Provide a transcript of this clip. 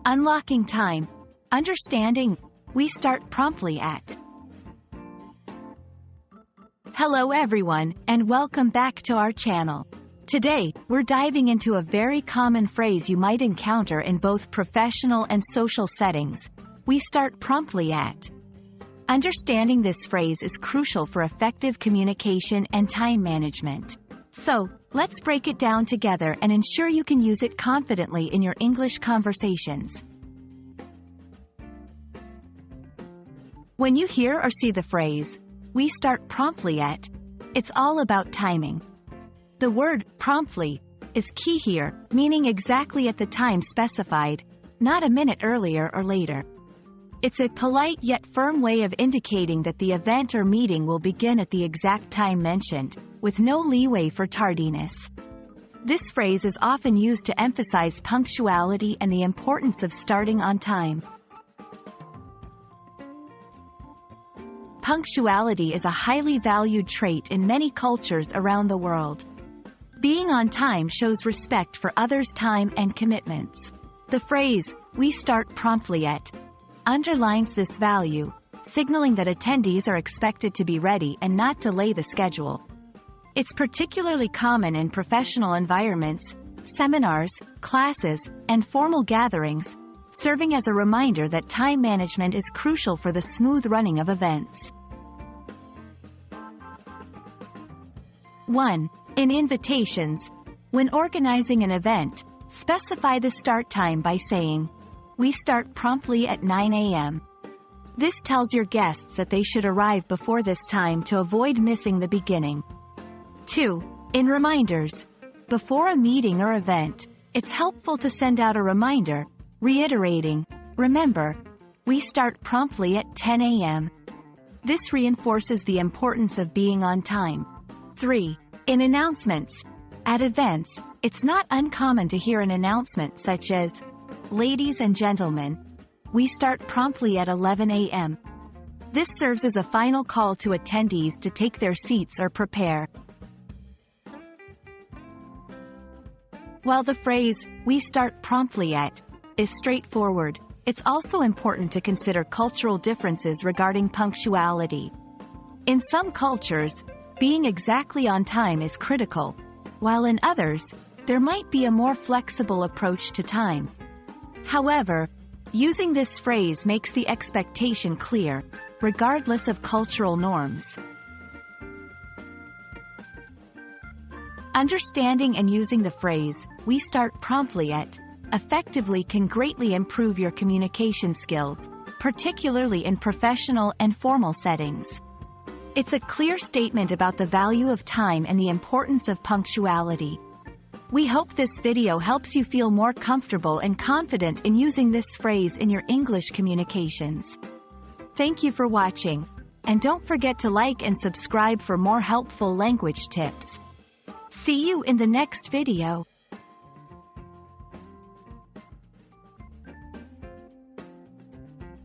Unlocking time. Understanding. We start promptly at. Hello everyone, and welcome back to our channel. Today, we're diving into a very common phrase you might encounter in both professional and social settings. We start promptly at. Understanding this phrase is crucial for effective communication and time management. So, let's break it down together and ensure you can use it confidently in your English conversations. When you hear or see the phrase, "we start promptly at," it's all about timing. The word promptly is key here, meaning exactly at the time specified, not a minute earlier or later. It's a polite yet firm way of indicating that the event or meeting will begin at the exact time mentioned, with no leeway for tardiness. This phrase is often used to emphasize punctuality and the importance of starting on time. Punctuality is a highly valued trait in many cultures around the world. Being on time shows respect for others' time and commitments. The phrase, "we start promptly at," underlines this value, signaling that attendees are expected to be ready and not delay the schedule. It's particularly common in professional environments, seminars, classes, and formal gatherings, serving as a reminder that time management is crucial for the smooth running of events. 1. In invitations. When organizing an event, specify the start time by saying, "We start promptly at 9 a.m. This tells your guests that they should arrive before this time to avoid missing the beginning. 2. In reminders. Before a meeting or event, it's helpful to send out a reminder, reiterating, "Remember, we start promptly at 10 a.m. This reinforces the importance of being on time. 3. In announcements. At events, it's not uncommon to hear an announcement such as, "Ladies and gentlemen, we start promptly at 11 a.m. This serves as a final call to attendees to take their seats or prepare. While the phrase, "we start promptly at," is straightforward, it's also important to consider cultural differences regarding punctuality. In some cultures, being exactly on time is critical, while in others, there might be a more flexible approach to time. However, using this phrase makes the expectation clear, regardless of cultural norms. Understanding and using the phrase, "we start promptly at," effectively can greatly improve your communication skills, particularly in professional and formal settings. It's a clear statement about the value of time and the importance of punctuality. We hope this video helps you feel more comfortable and confident in using this phrase in your English communications. Thank you for watching, and don't forget to like and subscribe for more helpful language tips. See you in the next video.